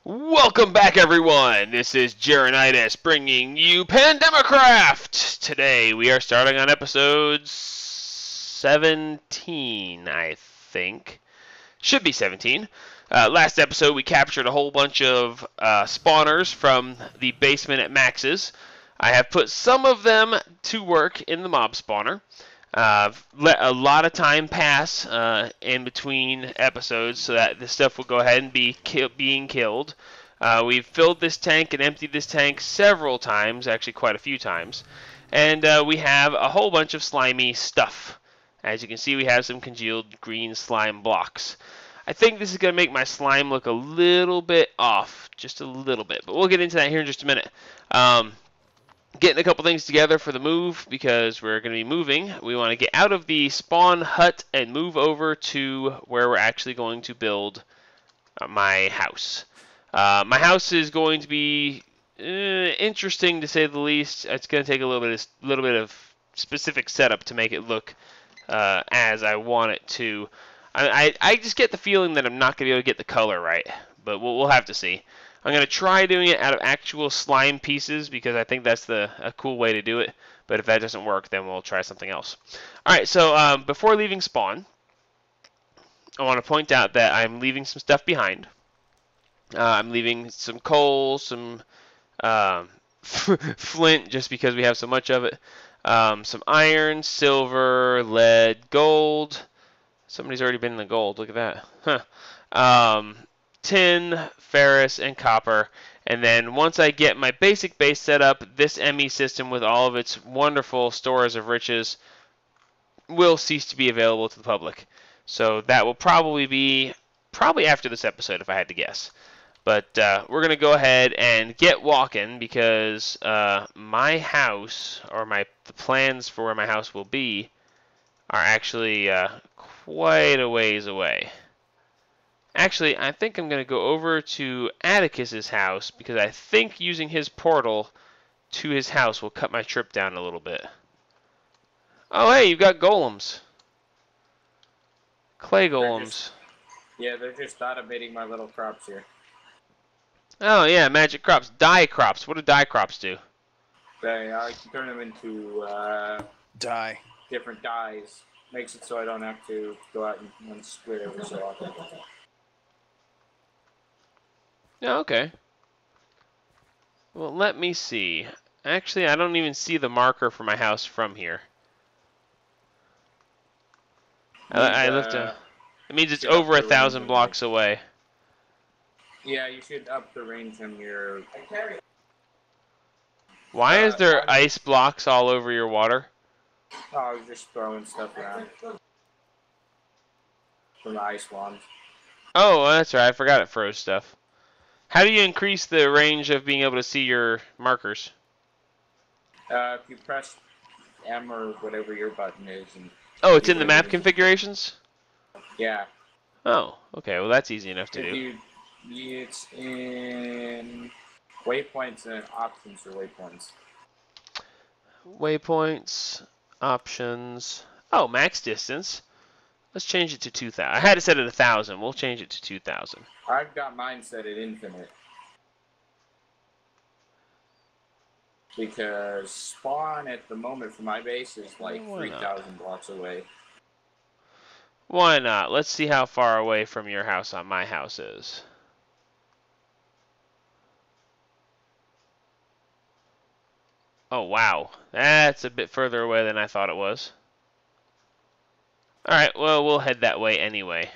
Welcome back, everyone. This is Jeronitis bringing you Pandemicraft. Today we are starting on episode 17, I think. Should be 17. Last episode we captured a whole bunch of spawners from the basement at Max's. I have put some of them to work in the mob spawner. Let a lot of time pass in between episodes so that this stuff will go ahead and be being killed. We've filled this tank and emptied this tank several times, actually quite a few times. And we have a whole bunch of slimy stuff. As you can see, we have some congealed green slime blocks. I think this is going to make my slime look a little bit off, just a little bit. But we'll get into that here in just a minute. Getting a couple things together for the move because we're going to be moving. We want to get out of the spawn hut and move over to where we're actually going to build my house. My house is going to be interesting to say the least. It's going to take a little bit of specific setup to make it look as I want it to. I just get the feeling that I'm not going to be able to get the color right, but we'll have to see. I'm going to try doing it out of actual slime pieces because I think that's a cool way to do it. But if that doesn't work, then we'll try something else. Alright, so before leaving spawn, I want to point out that I'm leaving some stuff behind. I'm leaving some coal, some flint, just because we have so much of it. Some iron, silver, lead, gold. Somebody's already been in the gold. Look at that. Huh. Tin, ferrous, and copper. And then once I get my basic base set up, this ME system with all of its wonderful stores of riches will cease to be available to the public. So that will probably be after this episode, if I had to guess. But we're going to go ahead and get walking because my house, or the plans for where my house will be, are actually quite a ways away. Actually, I think I'm going to go over to Atticus's house because I think using his portal to his house will cut my trip down a little bit. Oh, hey, you've got golems. Clay golems. They're just automating my little crops here. Oh, yeah, magic crops. Dye crops. What do dye crops do? I can turn them into dye. Different dyes. Makes it so I don't have to go out and split every so often. Oh, okay. Well, let me see. Actually, I don't even see the marker for my house from here. I left a... It means it's over 1,000 blocks away. Yeah, you should up the range on your... Why is there ice blocks all over your water? Oh, I was just throwing stuff around. From the ice wands. Oh, that's right. I forgot it froze stuff. How do you increase the range of being able to see your markers? If you press M or whatever your button is. Oh, it's in the map configurations? Yeah. Oh, okay. Well, that's easy enough to do. It's in waypoints and options for waypoints. Waypoints, options. Oh, max distance. Let's change it to 2,000. I had it set at 1,000. We'll change it to 2,000. I've got mine set at infinite. Because spawn at the moment for my base is like 3,000 blocks away. Why not? Let's see how far away from your house on my house is. Oh, wow. That's a bit further away than I thought it was. Alright, well, we'll head that way anyway.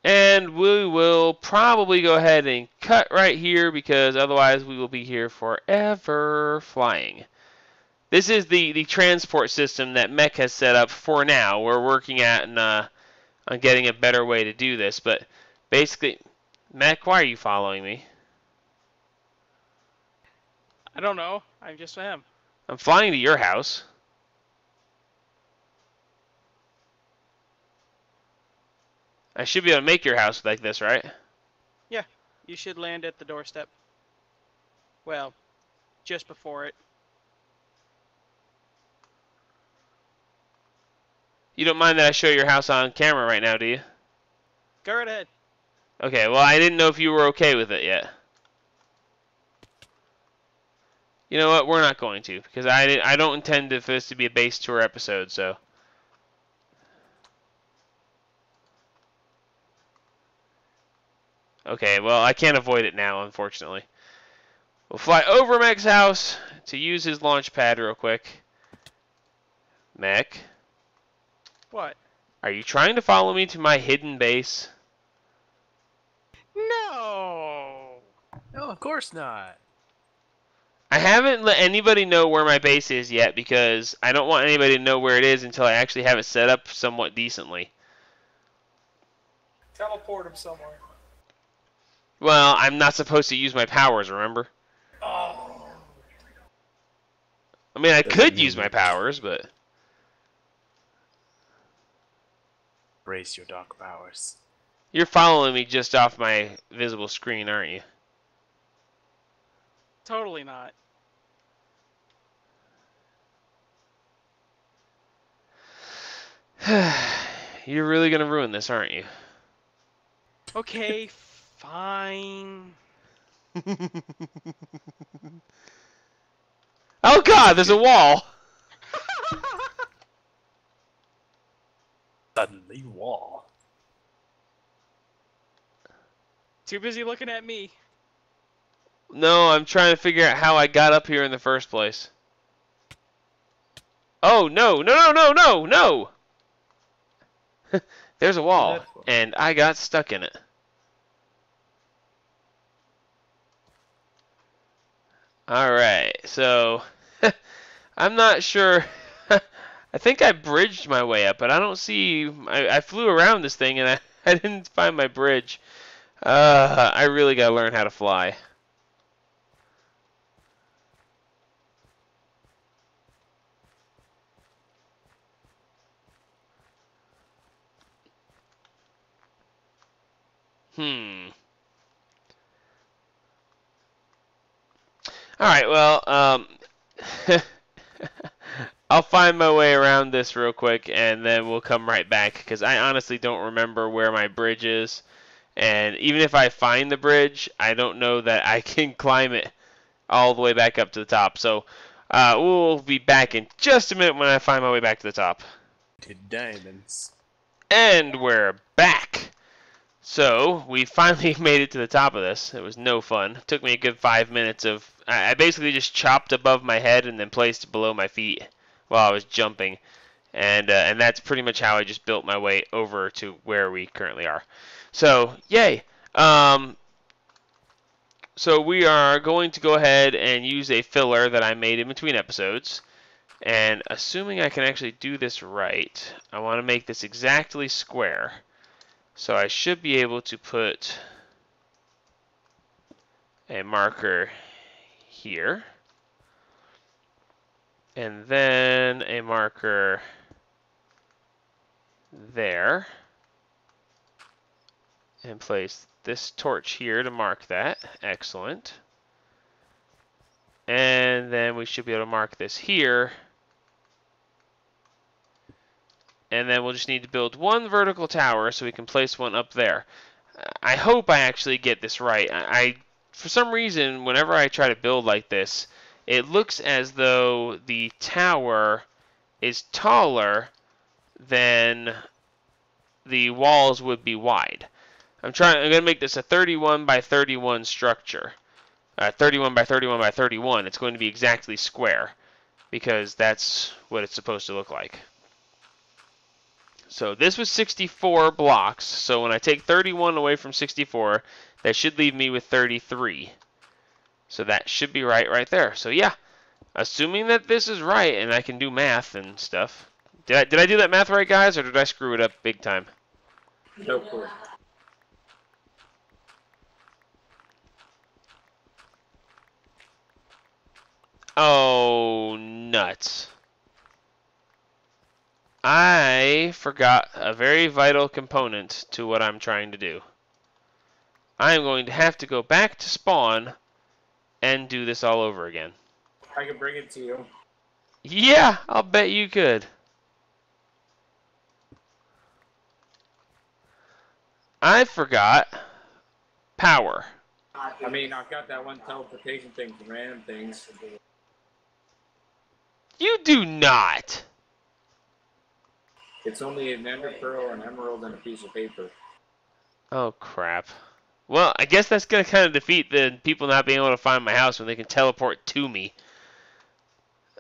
And we will probably go ahead and cut right here because otherwise we will be here forever flying. This is the transport system that Mech has set up for now. We're working on getting a better way to do this, but basically, Mech, why are you following me? I don't know. I just am. I'm flying to your house. I should be able to make your house like this, right? Yeah, you should land at the doorstep. Well, just before it. You don't mind that I show your house on camera right now, do you? Go right ahead. Okay, well, I didn't know if you were okay with it yet. You know what? We're not going to, because I don't intend for this to be a base tour episode, so. Okay, well, I can't avoid it now, unfortunately. We'll fly over Mech's house to use his launch pad real quick. Mech, What? are you trying to follow me to my hidden base? No. No, of course not. I haven't let anybody know where my base is yet because I don't want anybody to know where it is until I actually have it set up somewhat decently. Teleport him somewhere. Well, I'm not supposed to use my powers, remember? Oh. I mean, I Doesn't could mean use my you- powers, but... Brace your dark powers. You're following me just off my visible screen, aren't you? Totally not. You're really going to ruin this, aren't you? Okay, fine. Oh god, there's a wall! Suddenly wall. Too busy looking at me. No, I'm trying to figure out how I got up here in the first place. Oh, no, no, no, no, no, no! There's a wall, and I got stuck in it. Alright, so... I'm not sure... I think I bridged my way up, but I don't see... I flew around this thing, and I didn't find my bridge. I really gotta learn how to fly. Alright, well, I'll find my way around this real quick, and then we'll come right back, because I honestly don't remember where my bridge is. And even if I find the bridge, I don't know that I can climb it all the way back up to the top. So we'll be back in just a minute when I find my way back to the top. To diamonds. And we're back. So we finally made it to the top of this. It was no fun. It took me a good 5 minutes of... I basically just chopped above my head and then placed below my feet while I was jumping. And that's pretty much how I just built my way over to where we currently are. So, yay. So we are going to go ahead and use a filler that I made in between episodes. And assuming I can actually do this right, I want to make this exactly square. So I should be able to put a marker here. And then a marker there. And place this torch here to mark that. Excellent. And then we should be able to mark this here. And then we'll just need to build one vertical tower so we can place one up there. I hope I actually get this right. For some reason, whenever I try to build like this, it looks as though the tower is taller than the walls would be wide. I'm going to make this a 31 by 31 structure. 31 by 31 by 31. It's going to be exactly square because that's what it's supposed to look like. So this was 64 blocks. So when I take 31 away from 64, that should leave me with 33. So that should be right there. So yeah, assuming that this is right and I can do math and stuff. Did I do that math right, guys, or did I screw it up big time? No clue. Oh, nuts. I forgot a very vital component to what I'm trying to do. I am going to have to go back to spawn and do this all over again. I can bring it to you. Yeah, I'll bet you could. I forgot power. I mean, I've got that one teleportation thing for random things. You do not. It's only an ender pearl, an emerald, and a piece of paper. Oh, crap. Well, I guess that's going to kind of defeat the people not being able to find my house when they can teleport to me.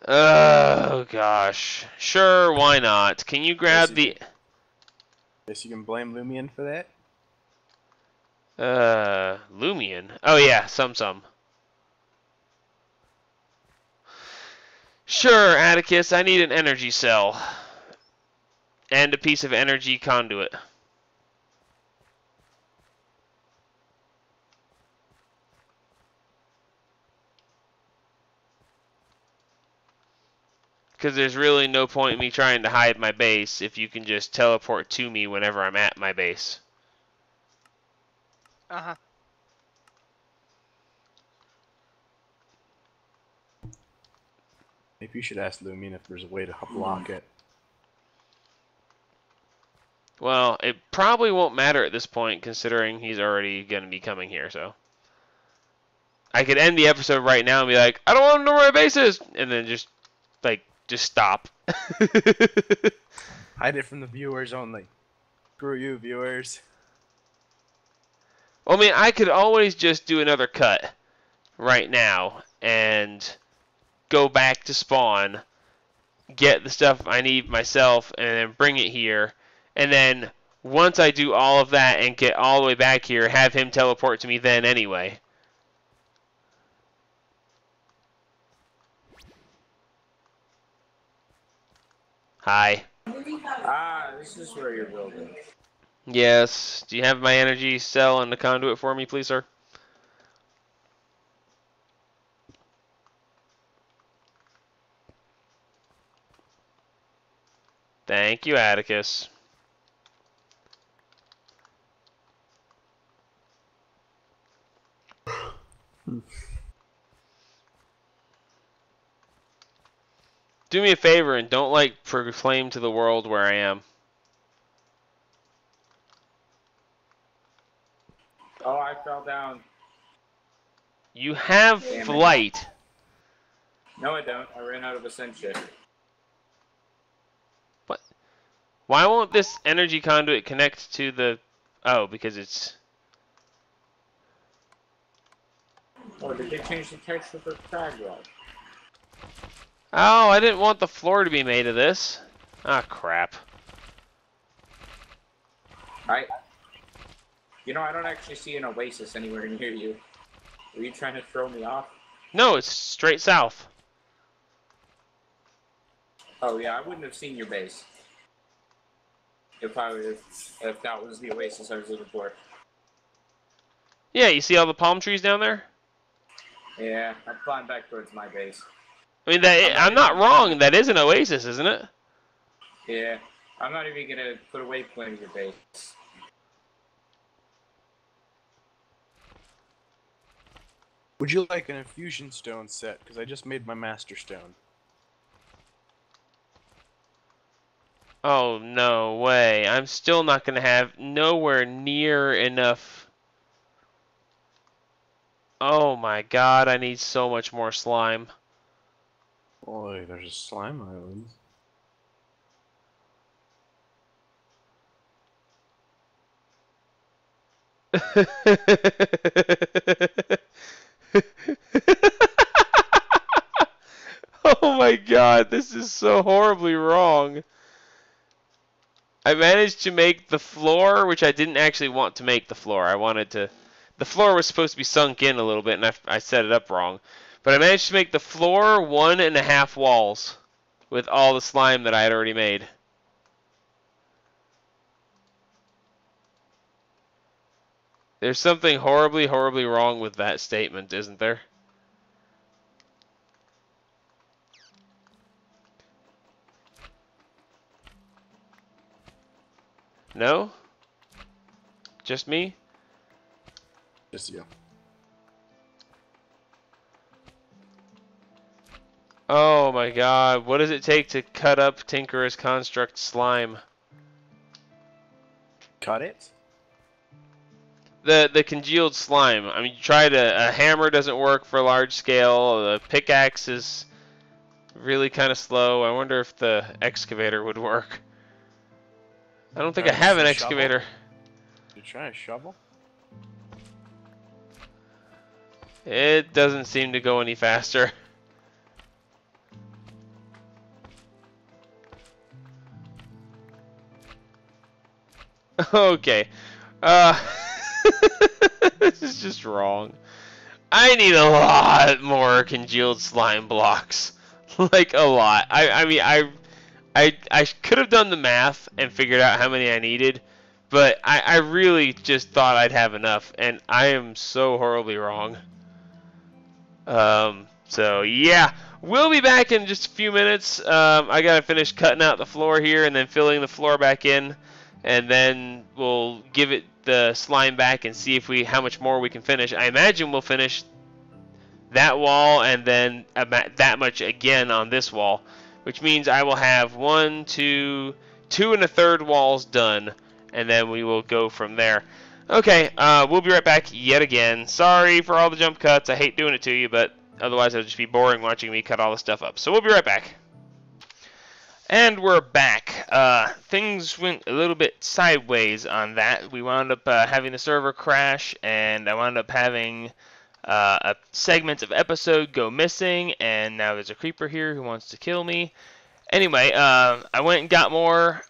Oh, gosh. Sure, why not? Can you grab the... Guess you can blame Lumion for that? Lumion? Oh, yeah, some. Sure, Atticus, I need an energy cell. And a piece of energy conduit. Because there's really no point in me trying to hide my base if you can just teleport to me whenever I'm at my base. Uh-huh. Maybe you should ask Lumion if there's a way to block it. Well, it probably won't matter at this point, considering he's already going to be coming here, so. I could end the episode right now and be like, I don't want to know where my base is! And then just stop. Hide it from the viewers only. Screw you, viewers. Well, I mean, I could always just do another cut right now and go back to spawn, get the stuff I need myself, and then bring it here. And then once I do all of that and get all the way back here, have him teleport to me then anyway. Hi. Ah, this is where you're building. Yes. Do you have my energy cell and the conduit for me, please, sir? Thank you, Atticus. Do me a favor and don't, proclaim to the world where I am. Oh, I fell down. You have Damn it. flight. No, I don't. I ran out of ascension. What? Why won't this energy conduit connect to the... Oh, because it's... Oh, did they change the texture for crag rock? Oh, I didn't want the floor to be made of this. Ah, crap. You know, I don't actually see an oasis anywhere near you. Were you trying to throw me off? No, it's straight south. Oh yeah, I wouldn't have seen your base if that was the oasis I was looking for. Yeah, you see all the palm trees down there? Yeah, I climbed back towards my base. I mean, I'm not wrong. That is an oasis, isn't it? Yeah, I'm not even gonna put a waypoint in your base. Would you like an infusion stone set? Because I just made my master stone. Oh, no way. I'm still not going to have nowhere near enough. Oh my god, I need so much more slime. Boy, there's a slime island. Oh my god, this is so horribly wrong. I managed to make the floor, which I didn't actually want to make the floor. I wanted to... The floor was supposed to be sunk in a little bit, and I set it up wrong. But I managed to make the floor 1.5 walls with all the slime that I had already made. There's something horribly, horribly wrong with that statement, isn't there? No? Just me? Just you. Oh my god, what does it take to cut up Tinker's construct slime? Cut it? The congealed slime. I mean, you tried a hammer doesn't work for large scale. The pickaxe is really kind of slow. I wonder if the excavator would work. I don't think I have an excavator. You try a shovel? It doesn't seem to go any faster. Okay. This is just wrong. I need a lot more congealed slime blocks. Like, a lot. I mean, I could have done the math and figured out how many I needed, but I really just thought I'd have enough, and I am so horribly wrong. So yeah, we'll be back in just a few minutes. I gotta finish cutting out the floor here and then filling the floor back in, and then we'll give it the slime back and see if how much more we can finish. I imagine we'll finish that wall and then that much again on this wall, which means I will have 1, 2, 2 1/3 walls done, and then we will go from there. Okay, we'll be right back yet again. Sorry for all the jump cuts. I hate doing it to you, but otherwise it'll just be boring watching me cut all the stuff up. So we'll be right back. And we're back. Things went a little bit sideways on that. We wound up having the server crash, and I wound up having a segment of episode go missing, and now there's a creeper here who wants to kill me. Anyway, I went and got more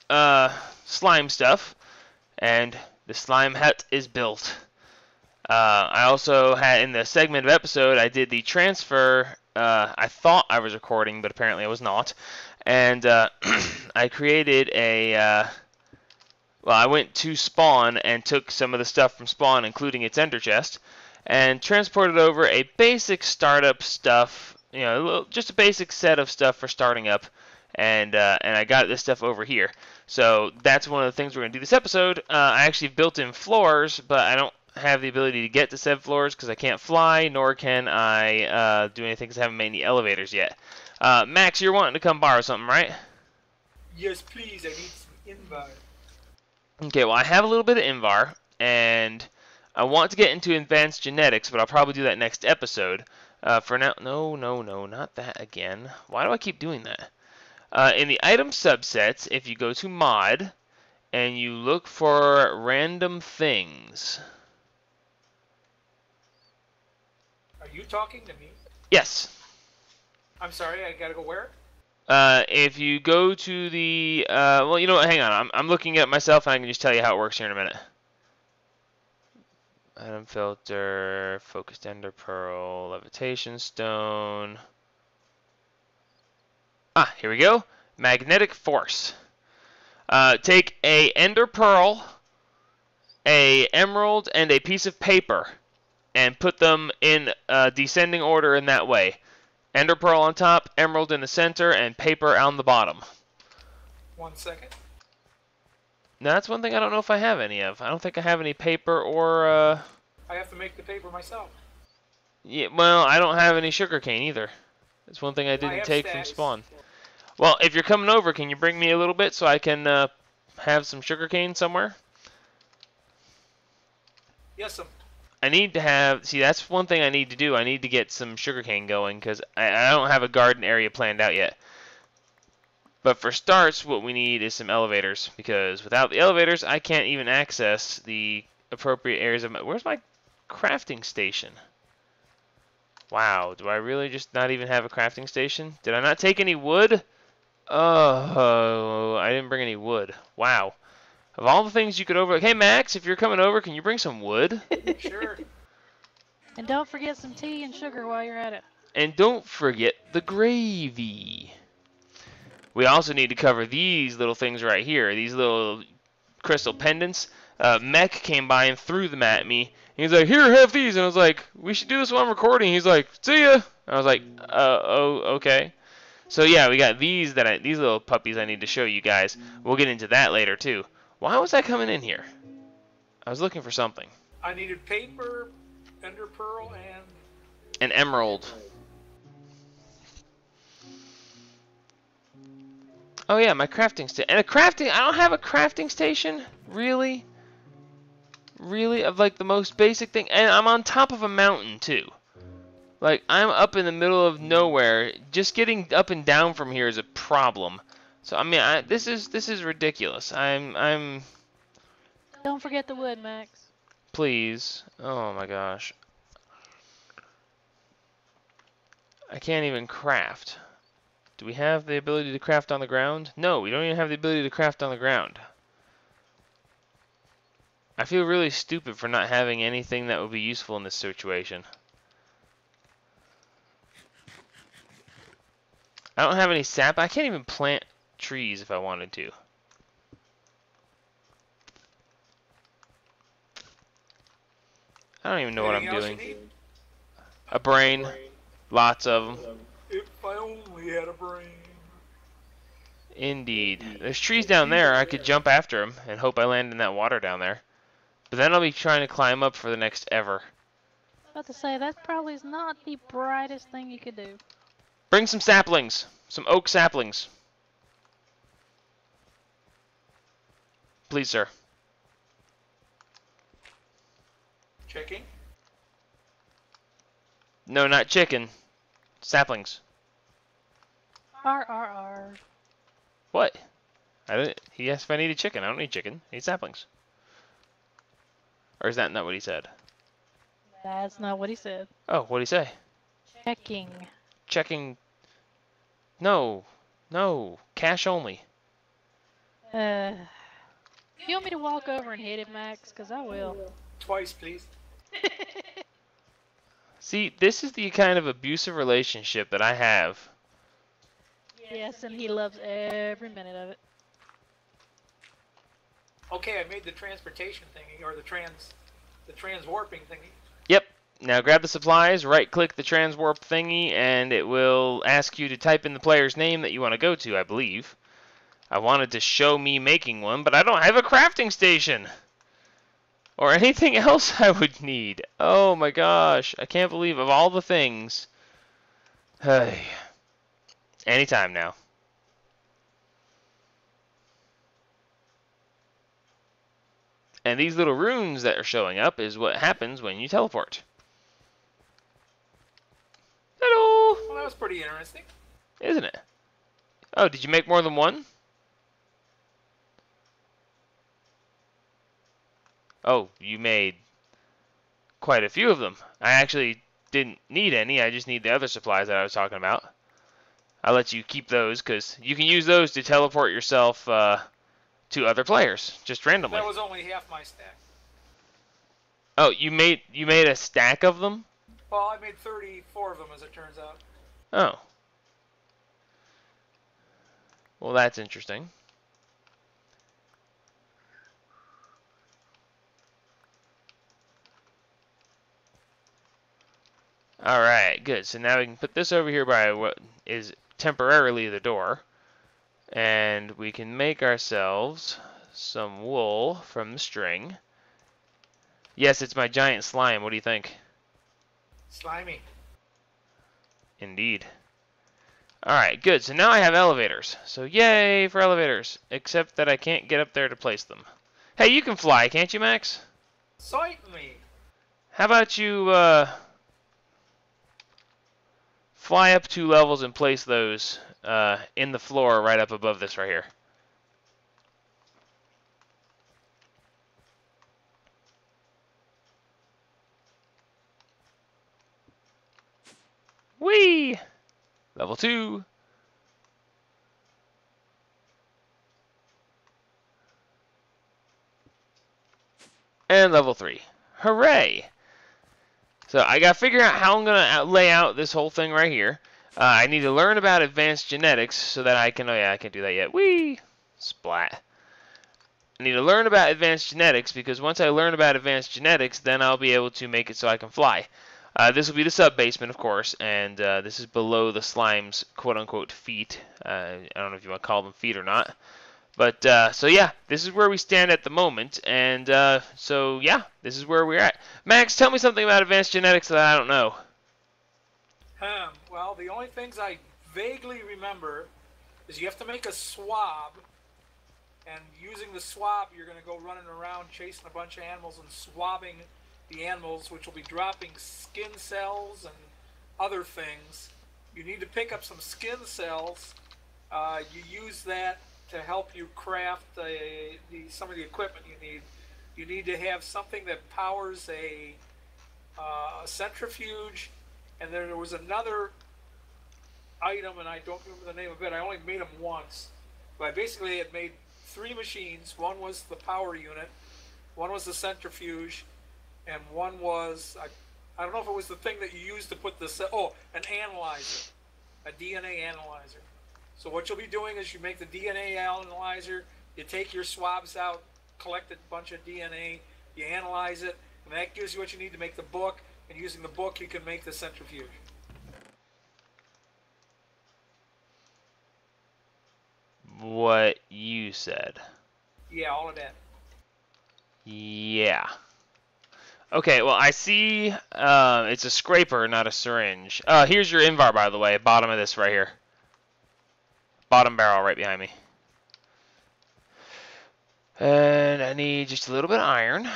slime stuff, and the slime hut is built. I also had, in the segment of episode, I did the transfer. I thought I was recording, but apparently I was not. And I created a... well, I went to spawn and took some of the stuff from spawn, including its ender chest, and transported over a basic startup stuff, you know, just a basic set of stuff for starting up, and I got this stuff over here. So that's one of the things we're going to do this episode. I actually built in floors, but I don't have the ability to get to said floors because I can't fly, nor can I do anything because I haven't made any elevators yet. Max, you're wanting to come borrow something, right? Yes, please. I need some invar. Okay, well, I have a little bit of invar, and I want to get into advanced genetics, but I'll probably do that next episode. For now, no, not that again. Why do I keep doing that? In the item subsets, if you go to mod, and you look for random things. Are you talking to me? Yes. I'm sorry, I gotta go where? If you go to the, well, you know what, hang on. I'm looking at myself, and I can just tell you how it works here in a minute. Item filter, focused ender pearl, levitation stone. Ah, here we go. Magnetic force. Take a ender pearl, a emerald, and a piece of paper, and put them in descending order in that way. Ender pearl on top, emerald in the center, and paper on the bottom. 1 second. Now that's one thing I don't know if I have any of. I don't think I have any paper or I have to make the paper myself. yeah, well, I don't have any sugarcane either. That's one thing I didn't take from spawn. Well, if you're coming over, can you bring me a little bit so I can have some sugarcane somewhere? Yes, sir. I need to have, see, that's one thing I need to do. I need to get some sugarcane going because I don't have a garden area planned out yet. But for starts, what we need is some elevators, because without the elevators, I can't even access the appropriate areas of my... Where's my crafting station? Wow, do I really just not even have a crafting station? Did I not take any wood? Oh, I didn't bring any wood. Wow. Of all the things you could over... Hey, Max, if you're coming over, can you bring some wood? Sure. And don't forget some tea and sugar while you're at it. And don't forget the gravy. We also need to cover these little things right here. These little crystal pendants. Mech came by and threw them at me. He's like, here, have these. And I was like, we should do this while I'm recording. He's like, see ya. I was like, oh, okay. So yeah, we got these these little puppies I need to show you guys. We'll get into that later too. Why was I coming in here? I was looking for something. I needed paper, ender pearl, and... An emerald. Oh yeah, my crafting station. And a crafting... I don't have a crafting station? Really? Really? Of like the most basic thing? And I'm on top of a mountain too. Like, I'm up in the middle of nowhere. Just getting up and down from here is a problem. So I mean, this is ridiculous. I'm Don't forget the wood, Max. please. Oh my gosh. I can't even craft. Do we have the ability to craft on the ground? No, we don't even have the ability to craft on the ground. I feel really stupid for not having anything that would be useful in this situation. I don't have any sap. I can't even plant trees if I wanted to. I don't even know what I'm Anything else you doing. need? A brain. Lots of them. If I only had a brain. Indeed. There's trees down there. I could jump after them and hope I land in that water down there. But then I'll be trying to climb up for the next ever. About to say, that probably is not the brightest thing you could do. Bring some saplings. Some oak saplings. Please, sir. Checking. No, not chicken. Saplings. R. What? He asked if I needed chicken. I don't need chicken. I need saplings. Or is that not what he said? That's not what he said. Oh, what'd he say? Checking. Checking. No. No. Cash only. You want me to walk over and hit it, Max? Because I will. Twice, please. See, this is the kind of abusive relationship that I have. Yes, and he loves every minute of it. Okay, I made the transportation thingy, or the trans warping thingy. Yep. Now grab the supplies, right-click the transwarp thingy, and it will ask you to type in the player's name that you want to go to, I believe. I wanted to show me making one, but I don't have a crafting station! Or anything else I would need. Oh my gosh. I can't believe of all the things. Hey. Anytime now. And these little runes that are showing up is what happens when you teleport. Hello! Well, that was pretty interesting. Isn't it? Oh, did you make more than one? Oh, you made quite a few of them. I actually didn't need any. I just need the other supplies that I was talking about. I'll let you keep those because you can use those to teleport yourself to other players just randomly. That was only half my stack. Oh, you made a stack of them? Well, I made 34 of them, as it turns out. Oh. Well, that's interesting. Alright, good. So now we can put this over here by what is temporarily the door. And we can make ourselves some wool from the string. Yes, it's my giant slime. What do you think? Slimy. Indeed. Alright, good. So now I have elevators. So yay for elevators. Except that I can't get up there to place them. Hey, you can fly, can't you, Max? Certainly. How about you fly up 2 levels and place those in the floor right up above this right here. Whee! Level 2. And level 3. Hooray! So I gotta figure out how I'm gonna lay out this whole thing right here. I need to learn about advanced genetics so that I can. Oh yeah, I can't do that yet. Whee! Splat. I need to learn about advanced genetics because once I learn about advanced genetics, then I'll be able to make it so I can fly. This will be the sub basement, of course, and this is below the slime's quote-unquote feet. I don't know if you want to call them feet or not. But, so yeah, this is where we stand at the moment, and so yeah, this is where we're at. Max, tell me something about advanced genetics that I don't know. Well, the only things I vaguely remember is you have to make a swab And using the swab, you're going to go running around chasing a bunch of animals and swabbing the animals, which will be dropping skin cells and other things. You need to pick up some skin cells. You use that to help you craft some of the equipment you need. You need to have something that powers a centrifuge, and then there was another item, and I don't remember the name of it. I only made them once. But I basically had made 3 machines. One was the power unit, one was the centrifuge, and one was, I don't know if it was the thing that you used to put an analyzer, a DNA analyzer. So what you'll be doing is you make the DNA analyzer, you take your swabs out, collect a bunch of DNA, you analyze it, and that gives you what you need to make the book, and using the book you can make the centrifuge. What you said. Yeah, all of that. Yeah. Okay, well, I see it's a scraper, not a syringe. Here's your invar, by the way. Bottom of this right here. Bottom barrel right behind me. And I need just a little bit of iron.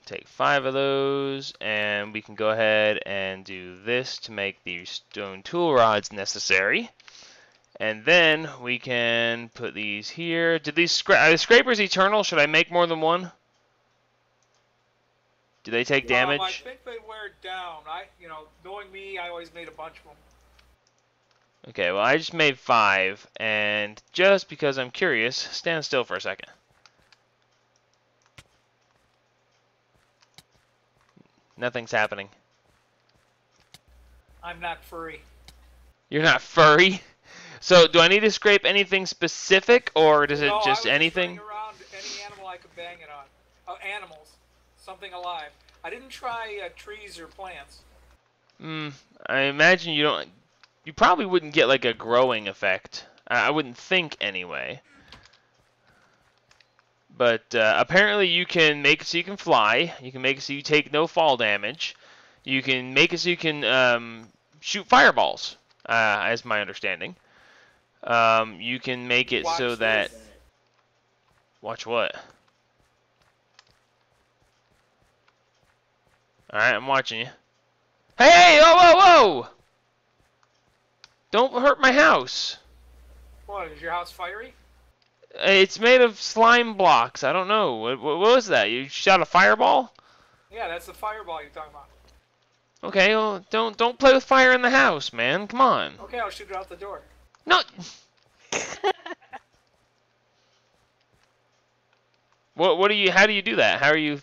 Take 5 of those, and we can go ahead and do this to make the stone tool rods necessary. And then we can put these here. Are the scrapers eternal? Should I make more than one? Do they take damage? I think they wear down. Knowing me, I always made a bunch of them. Okay, well, I just made 5, and just because I'm curious, stand still for a second. Nothing's happening. I'm not furry. You're not furry? So, do I need to scrape anything specific, or does it just anything? No, I was around any animal I could bang it on. Animals. Something alive. I didn't try trees or plants. I imagine you probably wouldn't get like a growing effect. I wouldn't think anyway. But apparently you can make it so you can fly. You can make it so you take no fall damage. You can make it so you can shoot fireballs, as my understanding. You can make it so that... Watch what? Alright, I'm watching you. Hey! Whoa, whoa, whoa! Don't hurt my house. What, is your house fiery? It's made of slime blocks. I don't know. What was that? You shot a fireball? Yeah, that's the fireball you're talking about. Okay, well, don't play with fire in the house, man. Come on. Okay, I'll shoot it out the door. No. What do you? How do you do that? How are you?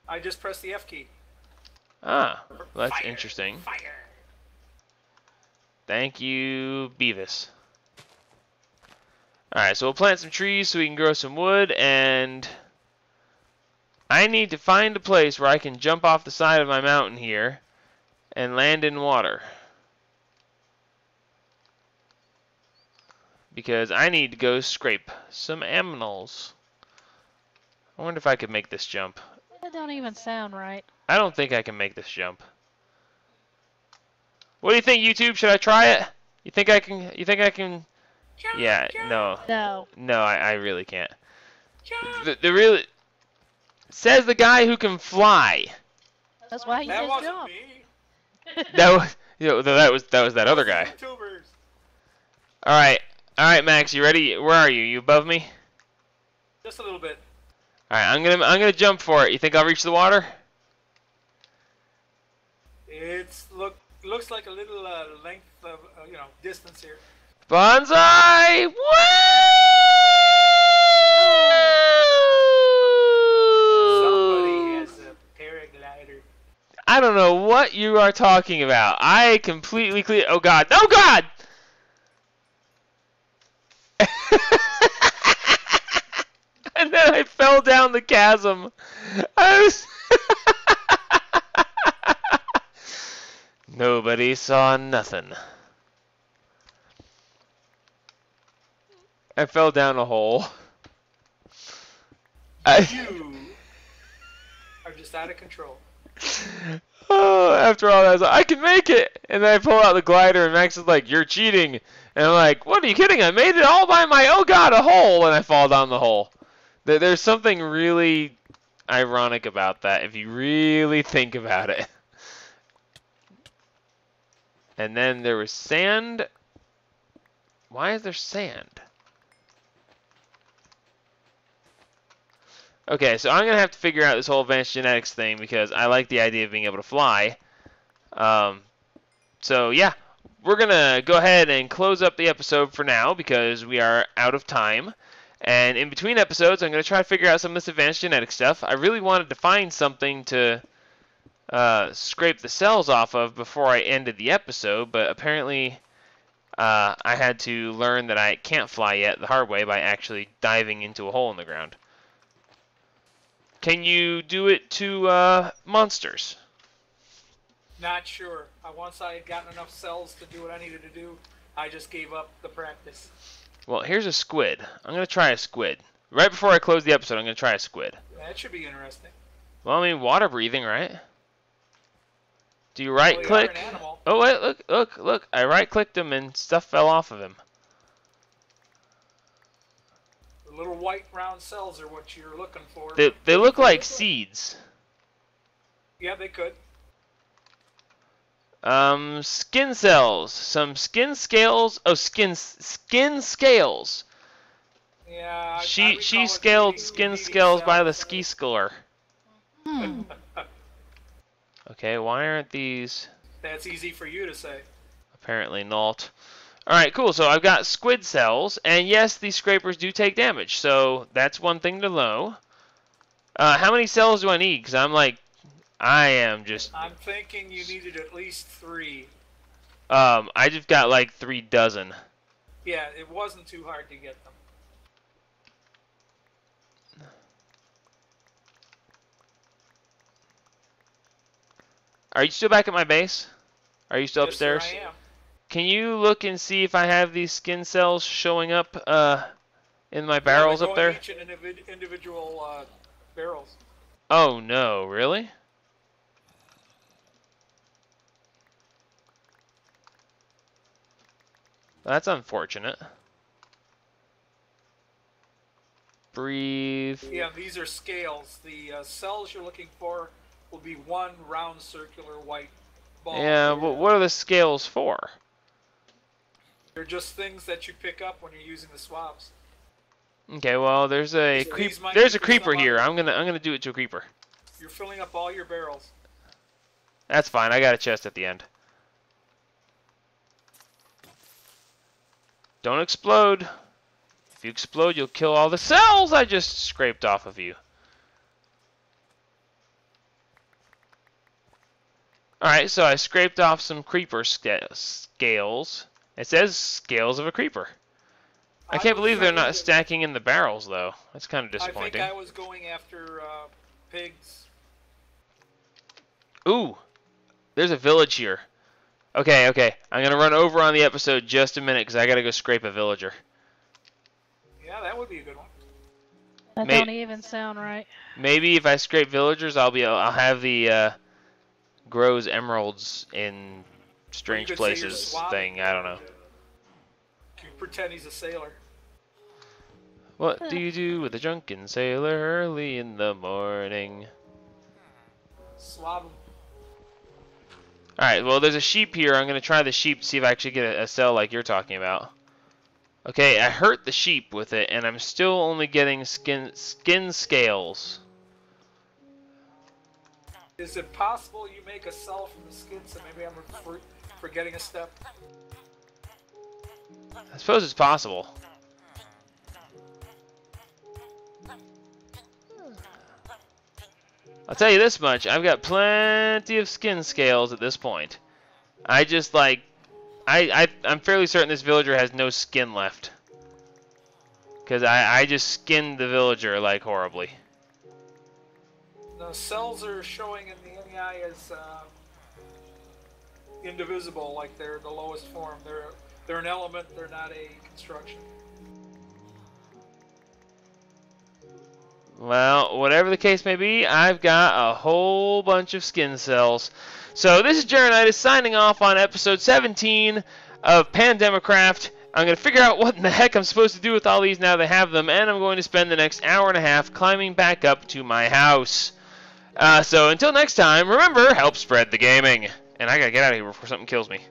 I just press the F key. Ah, well, that's Fire, interesting. Fire. Thank you, Beavis. Alright, so we'll plant some trees so we can grow some wood, and I need to find a place where I can jump off the side of my mountain here and land in water. Because I need to go scrape some aminals. I wonder if I could make this jump. That don't even sound right. I don't think I can make this jump. What do you think, YouTube? Should I try it? You think I can? You think I can? Jump, Yeah, jump, No. no, I really can't. jump. The really says the guy who can fly. That's why you That just wasn't jumped. me. That was, that was that other guy. YouTubers. All right, Max, you ready? Where are you? You above me? Just a little bit. All right, I'm gonna jump for it. You think I'll reach the water? Looks like a little length of distance here. Bonsai! Woo! Somebody has a paraglider. I don't know what you are talking about. I completely clear. Oh God! Oh God! And then I fell down the chasm. I was. Nobody saw nothing. I fell down a hole. You are just out of control. Oh, after all that, I was like, I can make it! And then I pull out the glider, and Max is like, you're cheating. And I'm like, what are you kidding? I made it all by my, oh god, a hole! And I fall down the hole. There's something really ironic about that, if you really think about it. And then there was sand. Why is there sand? Okay, so I'm going to have to figure out this whole advanced genetics thing because I like the idea of being able to fly. So yeah, we're going to go ahead and close up the episode for now because we are out of time. And in between episodes, I'm going to try to figure out some of this advanced genetic stuff. I really wanted to find something to scrape the cells off of before I ended the episode, but apparently I had to learn that I can't fly yet the hard way by actually diving into a hole in the ground. Can you do it to monsters? Not sure. Once I had gotten enough cells to do what I needed to do, I just gave up the practice. Well, here's a squid. I'm going to try a squid. Right before I close the episode, I'm going to try a squid. That should be interesting. Well, I mean, water breathing, right? Do you right Well, click? you are an animal. Oh, wait, look. I right clicked him and stuff fell off of him. The little white round cells are what you're looking for. They look like seeds. Yeah, they could. Skin cells. Some skin scales. Oh, skin scales. Yeah. She scaled skin scales by the ski schooler. Hmm. Okay, why aren't these That's easy for you to say. apparently not? Alright, cool. So I've got squid cells, and yes, these scrapers do take damage, so that's one thing to know. How many cells do I need? Because I am just... I'm thinking you needed at least 3. I just got like 3 dozen. Yeah, it wasn't too hard to get them. Are you still back at my base? Are you still Yes, sir, upstairs? I am. Can you look and see if I have these skin cells showing up in my barrels Yeah, up they go there? in each individual barrels. Oh no, really? That's unfortunate. Breathe. Yeah, these are scales. The cells you're looking for will be one round circular white ball. Yeah, but what are the scales for? They're just things that you pick up when you're using the swabs. Okay, well, there's a So these might there's be a for creeper some here. other- I'm gonna do it to a creeper. You're filling up all your barrels. That's fine. I got a chest at the end. Don't explode. If you explode, you'll kill all the cells I just scraped off of you. Alright, so I scraped off some creeper scales. It says scales of a creeper. I can't believe they're not stacking in the barrels, though. That's kind of I think disappointing. I was going after pigs. Ooh, there's a village here. Okay. I'm going to run over on the episode just a minute because I got to go scrape a villager. Yeah, that would be a good one. That May- don't even sound right. Maybe if I scrape villagers, I'll have the grows emeralds in strange You could say you're places swabbing. thing. I don't know. You pretend he's a sailor. What do you do with a drunken sailor early in the morning? Swab him. Alright, well, there's a sheep here. I'm going to try the sheep to see if I actually get a cell like you're talking about. Okay, I hurt the sheep with it, and I'm still only getting skin scales. Is it possible you make a cell from the skin? So maybe I'm forgetting a step. I suppose it's possible. I'll tell you this much, I've got plenty of skin scales at this point. I just I'm fairly certain this villager has no skin left. Because I just skinned the villager like horribly. The cells are showing in the NEI as indivisible, like they're the lowest form. They're an element, they're not a construction. Well, whatever the case may be, I've got a whole bunch of skin cells. So this is Jaronitis signing off on episode 17 of Pandemicraft. I'm going to figure out what in the heck I'm supposed to do with all these now that I have them, and I'm going to spend the next hour and a half climbing back up to my house. So until next time, remember, help spread the gaming. And I got to get out of here before something kills me.